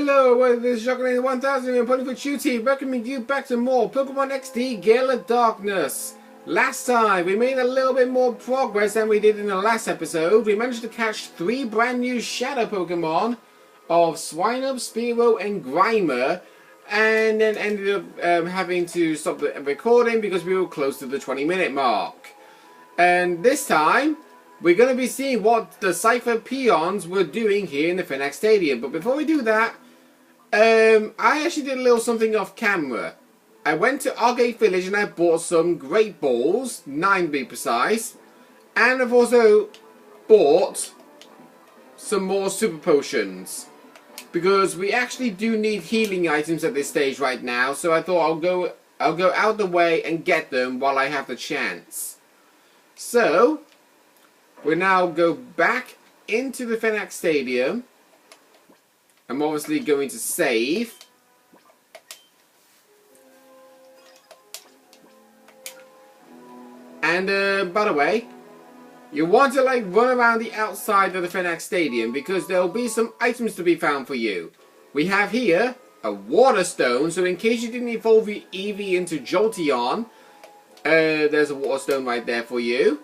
Hello, this is Shockland 1000 and Pony for Tutti, welcoming you back to more Pokemon XD Gale of Darkness. Last time, we made a little bit more progress than we did in the last episode. We managed to catch 3 brand new Shadow Pokemon of Swinub, Spearow, and Grimer, and then ended up having to stop the recording because we were close to the 20-minute mark. And this time, we're going to be seeing what the Cypher Peons were doing here in the Phoenix Stadium. But before we do that, I actually did a little something off camera. I went to Argate Village and I bought some Great Balls, 9 to be precise. And I've also bought some more Super Potions. Because we actually do need healing items at this stage right now. So I thought I'll go out the way and get them while I have the chance. So we now go back into the Phoenix Stadium. I'm obviously going to save. And by the way, you want to like run around the outside of the Phoenix Stadium because there'll be some items to be found for you. We have here a Water Stone, so in case you didn't evolve your Eevee into Jolteon, there's a Water Stone right there for you.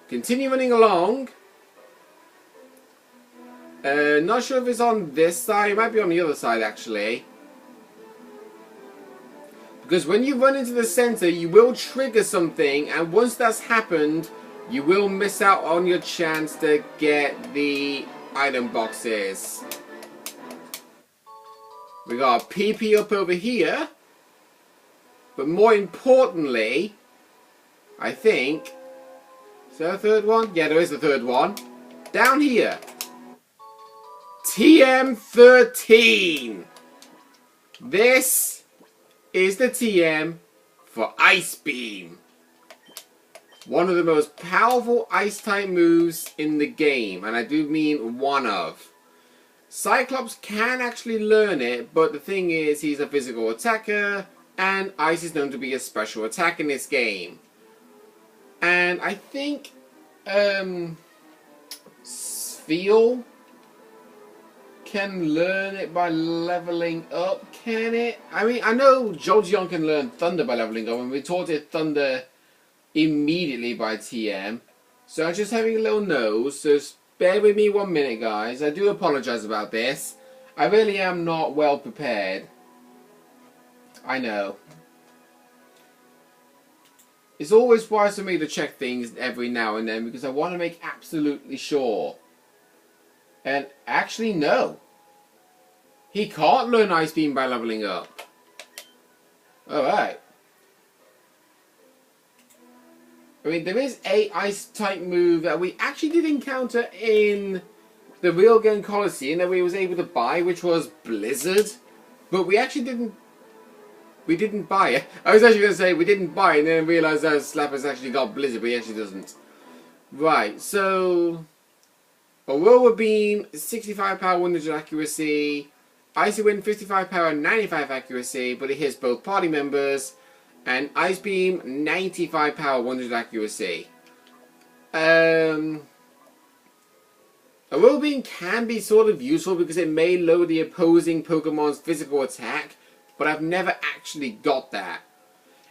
Continue running along. Not sure if it's on this side. It might be on the other side, actually. Because when you run into the center, you will trigger something. And once that's happened, you will miss out on your chance to get the item boxes. We got a PP up over here. But more importantly, I think... Is there a third one? Yeah, there is a third one. Down here. TM13. This is the TM for Ice Beam. One of the most powerful Ice-type moves in the game. And I do mean one of. Cyclops can actually learn it, but the thing is, he's a physical attacker. And Ice is known to be a special attack in this game. And I think Spheal can learn it by leveling up, can it? I mean, I know Jolteon can learn Thunder by leveling up, and we taught it Thunder immediately by TM. So I'm just having a little nose, so bear with me 1 minute, guys. I do apologize about this. I really am not well prepared. I know. It's always wise for me to check things every now and then because I want to make absolutely sure. And actually, no. He can't learn Ice Beam by leveling up. Alright. I mean, there is a Ice-type move that we actually did encounter in the Real Game Coliseum that we was able to buy, which was Blizzard. But we actually didn't... We didn't buy it. I was actually going to say we didn't buy it and then realised that Slapper's actually got Blizzard, but he actually doesn't. Right, so... Aurora Beam, 65 power, 100 accuracy. Icy Wind, 55 power, 95 accuracy, but it hits both party members. And Ice Beam, 95 power, 100 accuracy. Aurora Beam can be sort of useful because it may lower the opposing Pokemon's physical attack. But I've never actually got that.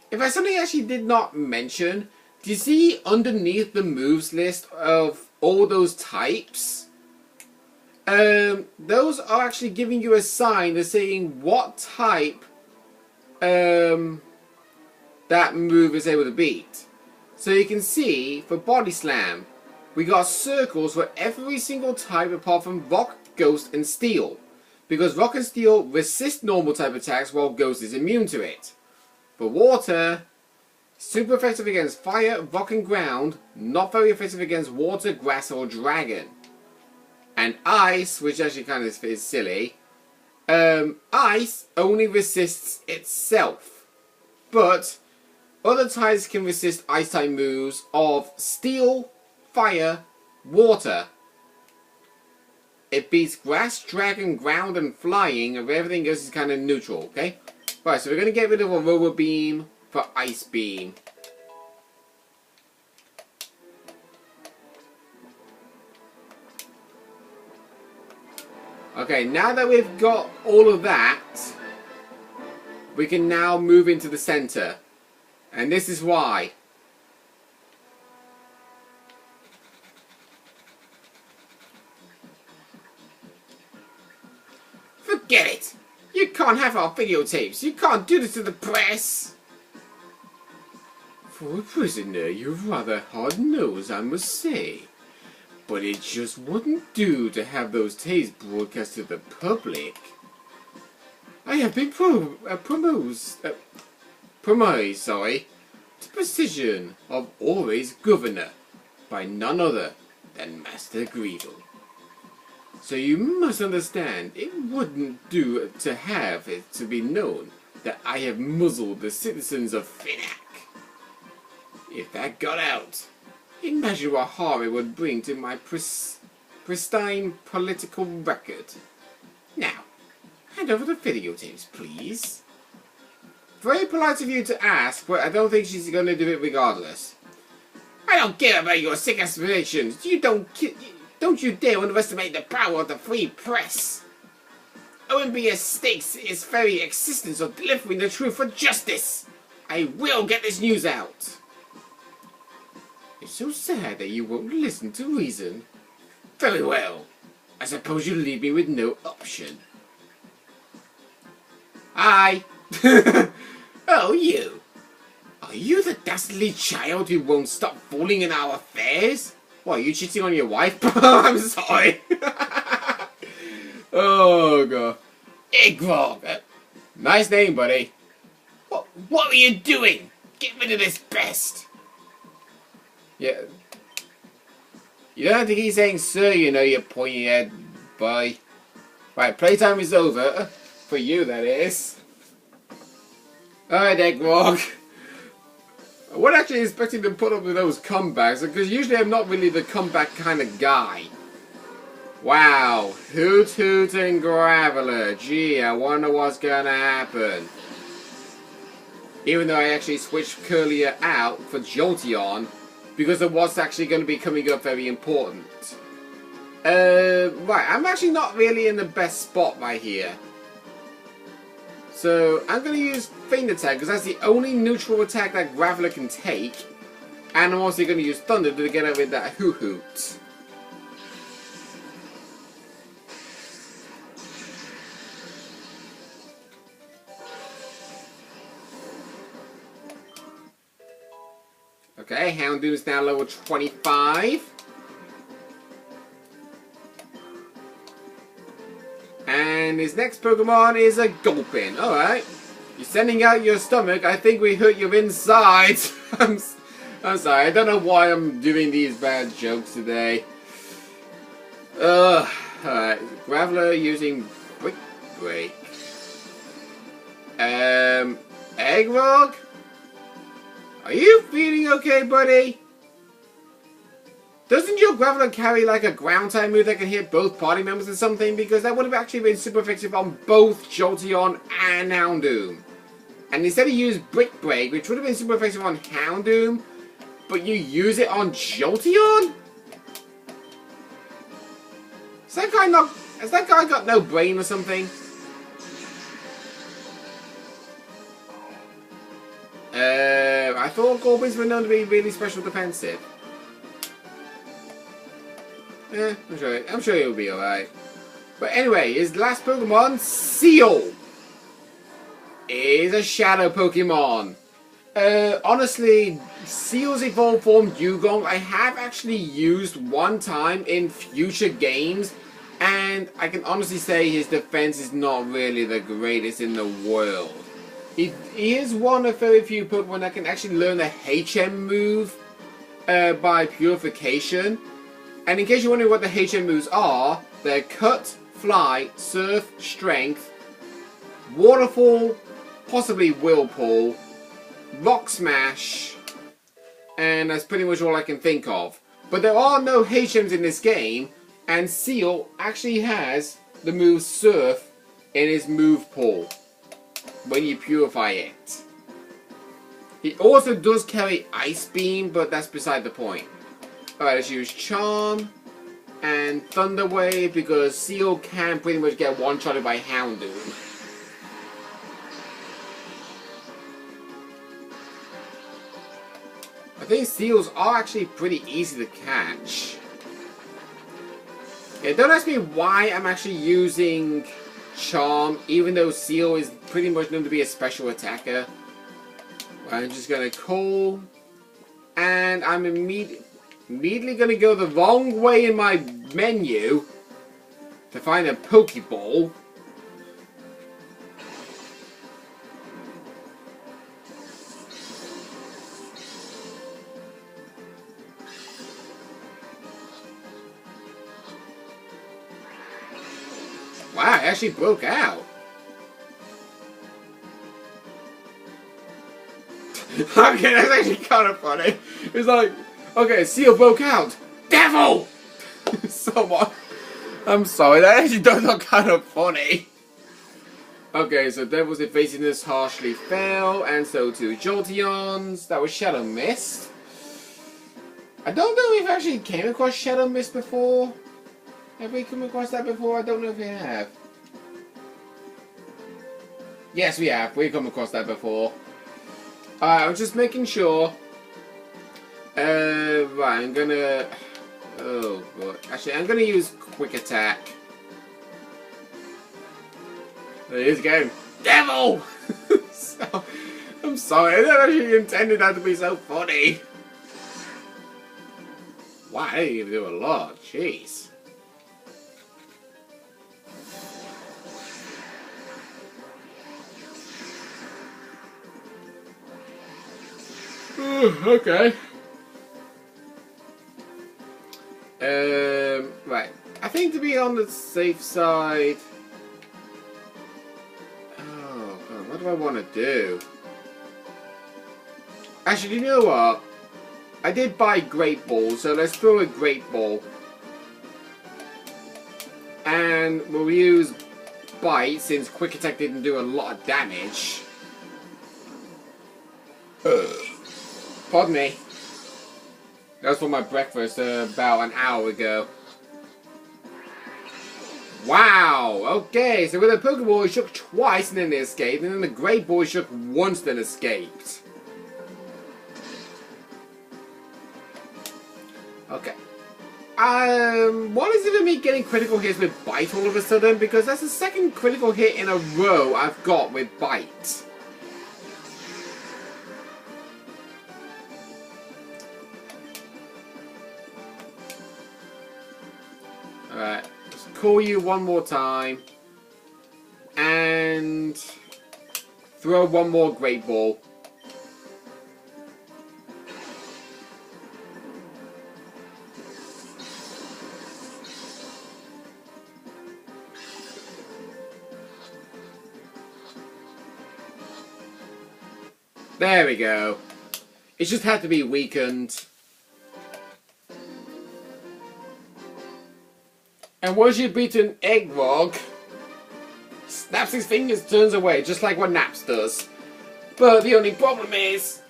If I something I actually did not mention, do you see underneath the moves list of all those types? Those are actually giving you a sign that's saying what type that move is able to beat. So you can see for Body Slam, we got circles for every single type apart from Rock, Ghost, and Steel. Because Rock and Steel resist normal type attacks while Ghost is immune to it. For Water, super effective against Fire, Rock and Ground, not very effective against Water, Grass or Dragon. And Ice, which actually kind of is silly, Ice only resists itself. But other types can resist Ice-type moves of Steel, Fire, Water. It beats Grass, Dragon, Ground, and Flying, and everything else is kind of neutral, okay? Right, so we're going to get rid of Aurora Beam for Ice Beam. Okay, now that we've got all of that, we can now move into the center. And this is why. Forget it! You can't have our videotapes. You can't do this to the press. For a prisoner, you're rather hard-nosed, I must say. But it just wouldn't do to have those tapes broadcast to the public. I have been promoted to position of always governor by none other than Master Greedle. So you must understand, it wouldn't do to have it to be known that I have muzzled the citizens of Finac. If that got out, imagine what harm it would bring to my pristine political record. Now, hand over the videotapes, please. Very polite of you to ask, but I don't think she's going to do it regardless. I don't care about your sick aspirations. Don't you dare underestimate the power of the free press. OMB stakes its very existence of delivering the truth for justice. I will get this news out. It's so sad that you won't listen to reason. Very well. I suppose you leave me with no option. Hi. Oh, you. Are you the dastardly child who won't stop fooling in our affairs? What, are you cheating on your wife? I'm sorry. Oh, God. Eggnog. Nice name, buddy. What are you doing? Get rid of this pest. Yeah. You don't have to keep saying sir, you know, you pointy head boy. Right, playtime is over. For you, that is. Alright, Eggnog. I wasn't actually expecting to put up with those comebacks, because usually I'm not really the comeback kind of guy. Wow. Hoot Hoot and Graveler. Gee, I wonder what's gonna happen. Even though I actually switched Curlier out for Jolteon, because of what's actually going to be coming up very important. Right, I'm actually not really in the best spot right here. So, I'm going to use Feint Attack, because that's the only neutral attack that Graveler can take. And I'm also going to use Thunder to get rid of that Hoot Hoot. Okay, Houndoom is now level 25. And his next Pokemon is a Gulpin. Alright. You're sending out your stomach. I think we hurt your insides. I'm sorry. I don't know why I'm doing these bad jokes today. Alright. Graveler using Brick Break. Eggrog? Are you feeling okay, buddy? Doesn't your Graveler carry like a ground type move that can hit both party members or something? Because that would have actually been super effective on both Jolteon and Houndoom. And instead you use Brick Break, which would have been super effective on Houndoom, but you use it on Jolteon? Has that guy got no brain or something? I thought Goblins were known to be really special defensive. I'm sure he'll be alright. But anyway, his last Pokemon, Seal, is a Shadow Pokemon. Honestly, Seal's evolved form Dugong I have actually used one time in future games, and I can honestly say his defense is not really the greatest in the world. He is one of very few Pokemon that can actually learn the HM move by Purification. And in case you're wondering what the HM moves are, they're Cut, Fly, Surf, Strength, Waterfall, possibly Whirlpool, Rock Smash, and that's pretty much all I can think of. But there are no HMs in this game, and Seal actually has the move Surf in his move pool when you purify it. He also does carry Ice Beam, but that's beside the point. Alright, let's use Charm. and Thunder Wave because Seal can pretty much get one-shotted by Houndoom. I think Seals are actually pretty easy to catch. Yeah, don't ask me why I'm actually using Charm, even though Seal is pretty much known to be a special attacker. I'm just gonna call, and I'm immediately gonna go the wrong way in my menu to find a Pokeball. Wow, it actually broke out. Okay, that's actually kind of funny. It's like, okay, Seal broke out. Devil! Someone. I'm sorry, that actually does look kind of funny. Okay, so Devil's evasiveness harshly fell, and so too Jolteon's. That was Shadow Mist. I don't know if I actually came across Shadow Mist before. Have we come across that before? I don't know if we have. Yes, we have. We've come across that before. Alright, I'm just making sure. Right, I'm gonna... Oh, boy. Actually, I'm gonna use Quick Attack. There he is again. Devil! So, I'm sorry, I never actually intended that to be so funny. Wow, I didn't even do a lot. Jeez. Okay. Right. I think to be on the safe side... Oh, God, what do I want to do? Actually, you know what? I did buy Great Ball, so let's throw a Great Ball. And we'll use Bite, since Quick Attack didn't do a lot of damage. Pardon me. That was for my breakfast about an hour ago. Wow! Okay, so with the Pokeball it shook twice and then it escaped, and then the Great Ball shook once then escaped. Okay. What is it with me getting critical hits with Bite all of a sudden? Because that's the second critical hit in a row I've got with Bite. Alright, let's call you one more time. And throw one more Great Ball. There we go. It just had to be weakened. And once you beat an Eggrog, snaps his fingers, turns away, just like what Naps does. But the only problem is,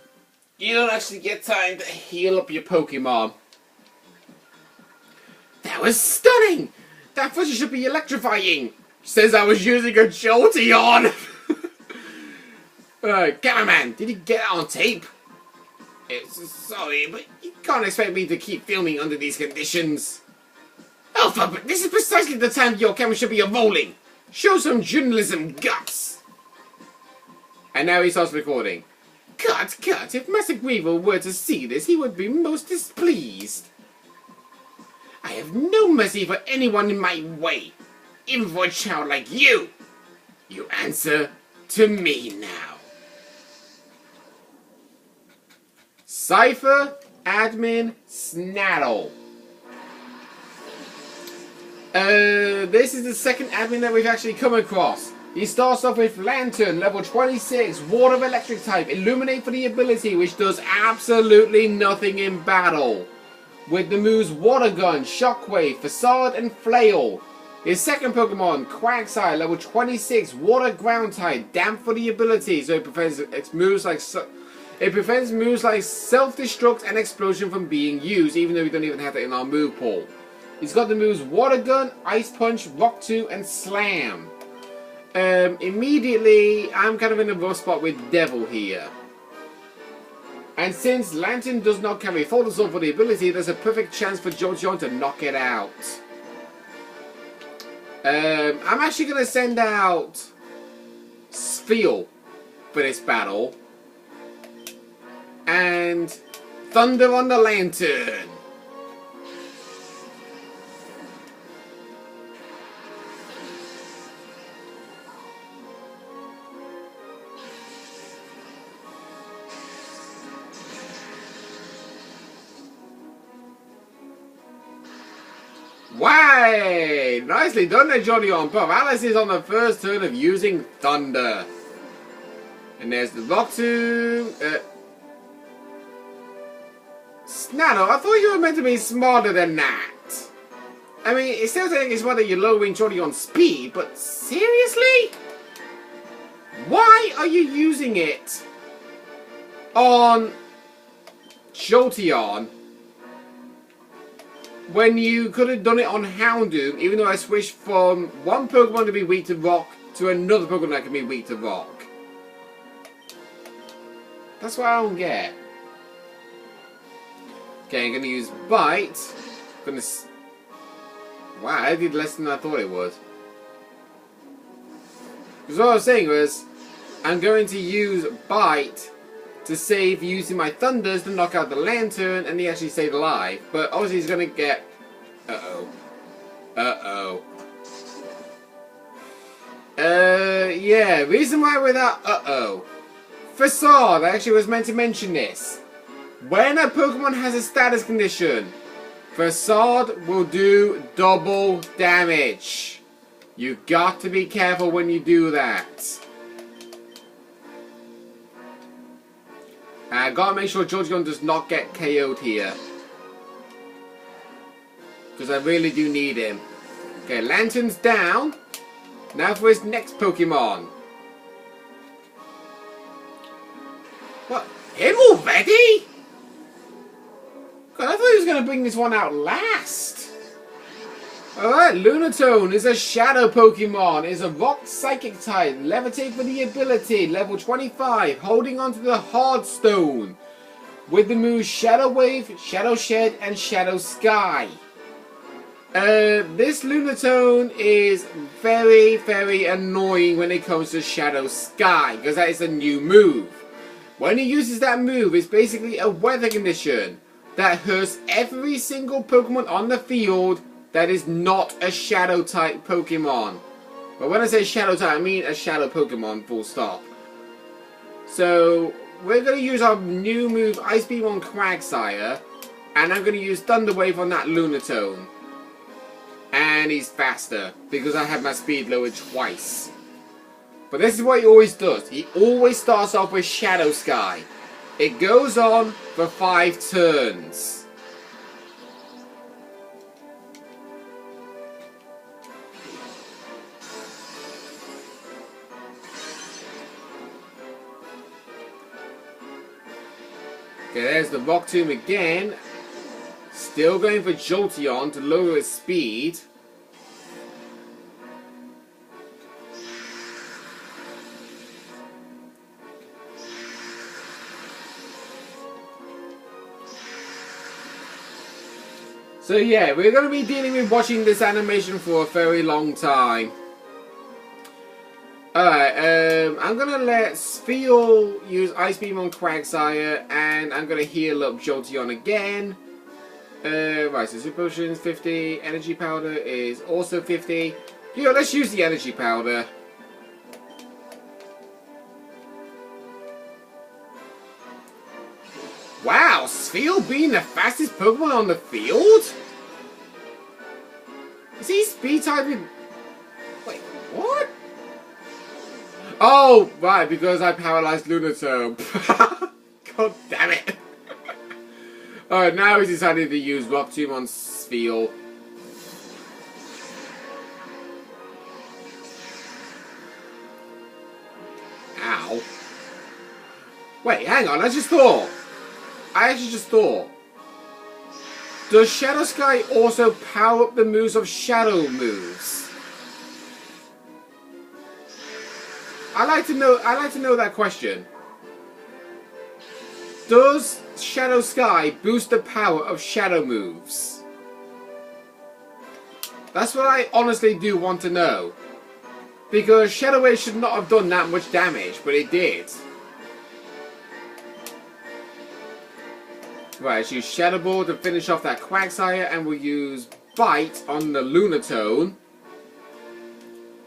you don't actually get time to heal up your Pokemon. That was stunning! That footage should be electrifying! Says I was using a Jolteon! Cameraman, did you get it on tape? Sorry, but you can't expect me to keep filming under these conditions. Alpha, but this is precisely the time your camera should be rolling. Show some journalism guts. And now he starts recording. Cut. If Master Weevil were to see this, he would be most displeased. I have no mercy for anyone in my way. Even for a child like you. You answer to me now. Cypher, Admin, Snattle. This is the second admin that we've actually come across. He starts off with Lantern, level 26, Water Electric type, Illuminate for the ability, which does absolutely nothing in battle. With the moves Water Gun, Shockwave, Facade, and Flail. His second Pokemon, Quagsire, level 26, Water Ground type, Damp for the ability, so it prevents moves like Self-Destruct and Explosion from being used, even though we don't even have that in our move pool. He's got the moves Water Gun, Ice Punch, Rock Tomb, and Slam. Immediately, I'm kind of in a rough spot with Devil here. And since Lantern does not carry full assault for the ability, there's a perfect chance for Jolteon to knock it out. I'm actually going to send out Spheal for this battle. And Thunder on the Lantern. Why? Nicely done there, Jolteon. Paralysis on the first turn of using Thunder. And there's the Rock Tomb. Snattle, I thought you were meant to be smarter than that. I mean, it sounds like it's smart that you're lowering Jolteon's speed, but seriously? Why are you using it on Jolteon when you could have done it on Houndoom, even though I switched from one Pokemon to be weak to Rock to another Pokemon that can be weak to Rock? That's what I don't get. Okay, I'm going to use Bite. Wow, I did less than I thought it would. Because what I was saying was, I'm going to use Bite to save using my Thunders to knock out the Lantern, and he actually stayed alive. But obviously he's going to get... Uh-oh. Uh-oh. Yeah, reason why without uh-oh. Facade, I actually was meant to mention this. When a Pokemon has a status condition, Facade will do double damage. You got to be careful when you do that. I gotta make sure Jolteon does not get KO'd here. Because I really do need him. Okay, Lantern's down. Now for his next Pokemon. What? Him already? God, I thought he was going to bring this one out last. Alright, Lunatone is a Shadow Pokemon. Is a Rock Psychic type. Levitate for the ability. Level 25. Holding onto the Hard Stone. With the moves Shadow Wave, Shadow Shed, and Shadow Sky. This Lunatone is very, very annoying when it comes to Shadow Sky. Because that is a new move. When he uses that move, it's basically a weather condition that hurts every single Pokemon on the field that is not a Shadow type Pokemon. But when I say Shadow type, I mean a Shadow Pokemon, full stop. So, we're going to use our new move, Ice Beam on Quagsire, and I'm going to use Thunder Wave on that Lunatone. And he's faster, because I have my speed lowered twice. But this is what he always does. He always starts off with Shadow Sky. It goes on for 5 turns. Okay, there's the Rock Tomb again. Still going for Jolteon to lower its speed. So yeah, we're going to be dealing with watching this animation for a very long time. Alright, I'm going to let Spheal use Ice Beam on Quagsire, and I'm going to heal up Jolteon again. Right, so Super Potion's 50, Energy Powder is also 50. Yeah, let's use the Energy Powder. Wow, Spheal being the fastest Pokemon on the field? Is he speed typing? Wait, what? Oh, right, because I paralyzed Lunatone. God damn it. Alright, now he's decided to use Rock Tomb on Spheal. Ow. Wait, hang on, I actually just thought. Does Shadow Sky also power up the moves of Shadow moves? I like to know that question. Does Shadow Sky boost the power of Shadow moves? That's what I honestly do want to know. Because Shadow Wave should not have done that much damage, but it did. Right, let's use Shadow Ball to finish off that Quagsire, and we'll use Bite on the Lunatone.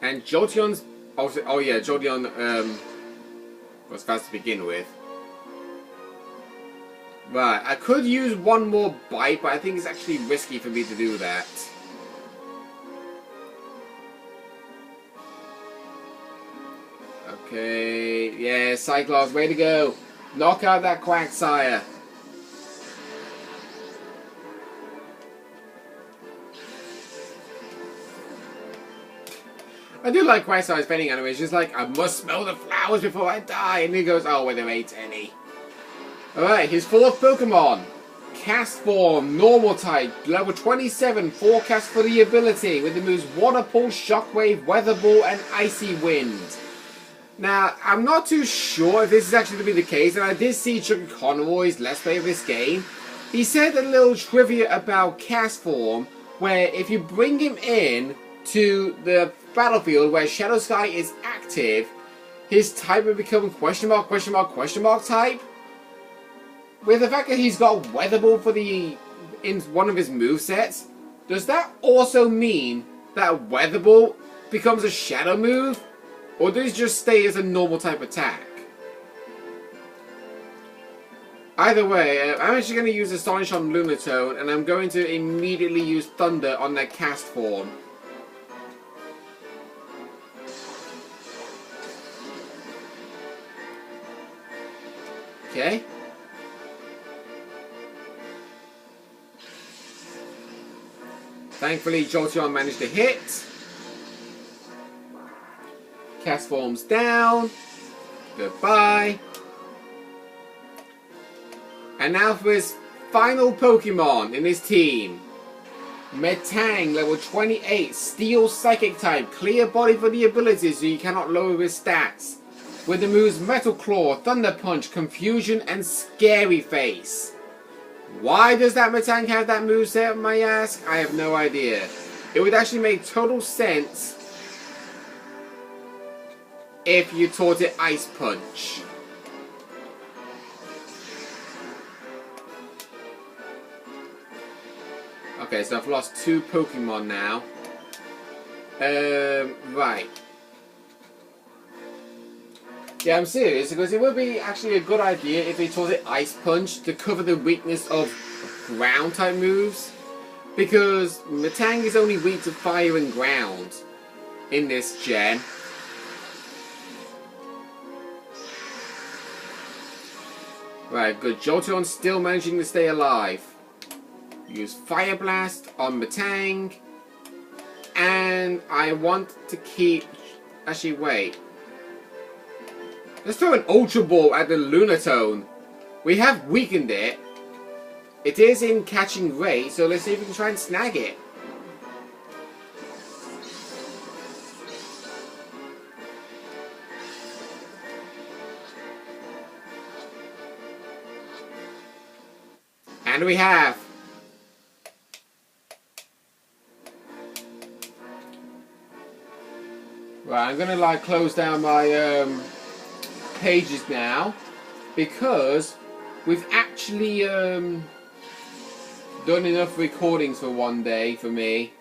And Jolteon's... Oh yeah, Jolteon was fast to begin with. Right, I could use one more Bite, but I think it's actually risky for me to do that. Okay, yeah, Cyclops, way to go. Knock out that Quagsire. I do like Quagsire's painting animation. It's like, I must smell the flowers before I die. And he goes, oh, well, there ain't any. Alright, his fourth Pokemon. Cast Form, Normal type, level 27, forecast for the ability, with the moves Water Pulse, Shockwave, Weather Ball, and Icy Wind. Now, I'm not too sure if this is actually going to be the case, and I did see Chuck Conroy's Let's Play of this game. He said a little trivia about Cast Form, where if you bring him in to the battlefield where Shadow Sky is active, his type will become question mark, question mark, question mark type. With the fact that he's got Weather Ball for in one of his movesets, does that also mean that Weather Ball becomes a Shadow move? Or does it just stay as a normal type attack? Either way, I'm actually going to use Astonish on Lunatone, and I'm going to immediately use Thunder on their Cast Form. Okay. Thankfully, Jolteon managed to hit. Cast Form's down. Goodbye. And now for his final Pokemon in his team. Metang, level 28, Steel Psychic type. Clear body for the ability so you cannot lower his stats. With the moves Metal Claw, Thunder Punch, Confusion, and Scary Face. Why does that Metang have that moveset, may I ask? I have no idea. It would actually make total sense if you taught it Ice Punch. Okay, so I've lost 2 Pokemon now. Right. Yeah, I'm serious, because it would be actually a good idea if they taught it Ice Punch to cover the weakness of ground type moves. Because Metang is only weak to fire and ground in this gen. Right, good. Jolteon's still managing to stay alive. Use Fire Blast on Metang. And I want to keep... Actually, wait. Let's throw an Ultra Ball at the Lunatone. We have weakened it. It is in catching rate, so let's see if we can try and snag it. And we have. Right, I'm gonna like close down my pages now, because we've actually done enough recordings for one day for me.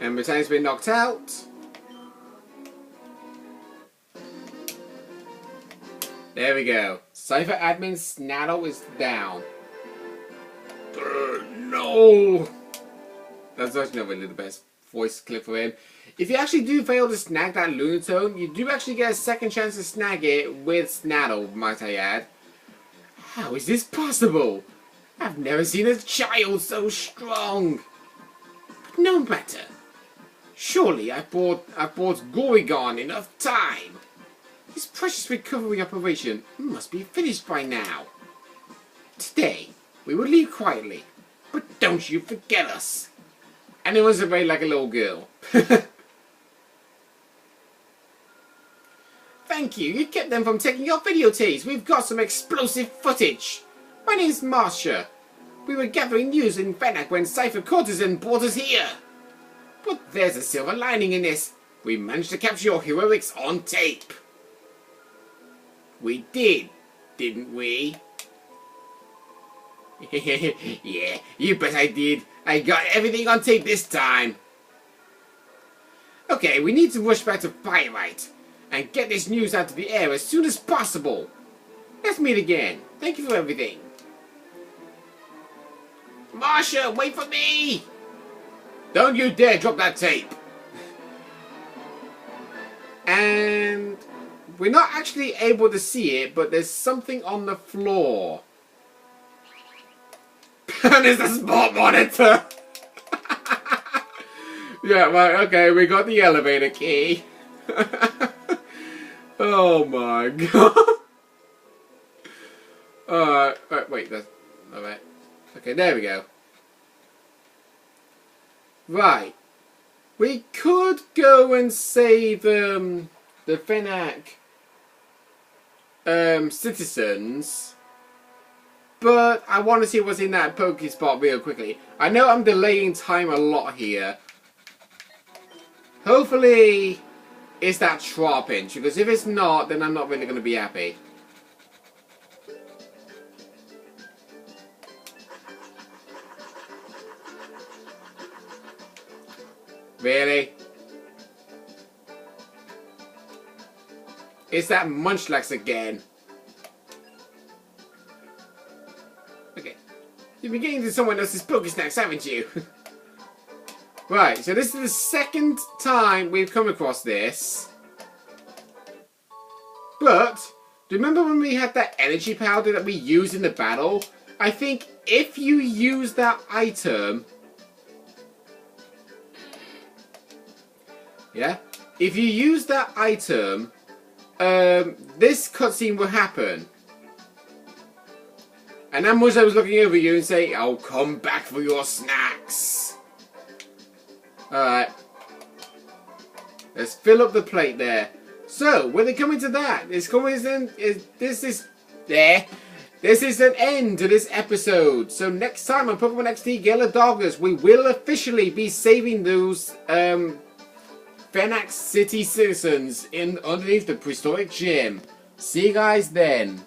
And Metang's been knocked out. There we go. Cypher admin Snattle is down. No! That's actually not really the best voice clip for him. If you actually do fail to snag that Lunatone, you do actually get a second chance to snag it with Snattle, might I add. How is this possible? I've never seen a child so strong. But no matter. Surely I bought Gorygon enough time. This precious recovery operation must be finished by now. Today, we would leave quietly. But don't you forget us. And it was very like a little girl. Thank you. You kept them from taking your videotapes. We've got some explosive footage. My name's Marsha. We were gathering news in Fennec when Cypher Courtesan brought us here. But there's a silver lining in this. We managed to capture your heroics on tape. We did, didn't we? Yeah, you bet I did. I got everything on tape this time. Okay, we need to rush back to Firelight and get this news out to the air as soon as possible. Let's meet again. Thank you for everything. Marsha, wait for me! Don't you dare drop that tape. And we're not actually able to see it, but there's something on the floor. And it's a spot monitor. Yeah, right, okay, we got the elevator key. Oh my god. Wait, that's alright. Okay, there we go. Right. We could go and save the Fennec citizens. But I want to see what's in that Pokespot real quickly. I know I'm delaying time a lot here. Hopefully it's that Trapinch, because if it's not, then I'm not really going to be happy. Really? It's that Munchlax again. Okay. You've been getting to someone else's Pokesnacks, haven't you? Right, so this is the second time we've come across this. But, do you remember when we had that energy powder that we used in the battle? I think if you use that item... Yeah? If you use that item, this cutscene will happen. And then Muzzo was looking over you and saying, "I'll come back for your snacks." Alright. Let's fill up the plate there. So, when they come into that, this is an end to this episode. So next time on Pokemon XD Gale of Darkness, we will officially be saving those Fennec City citizens underneath the prehistoric gym. See you guys then.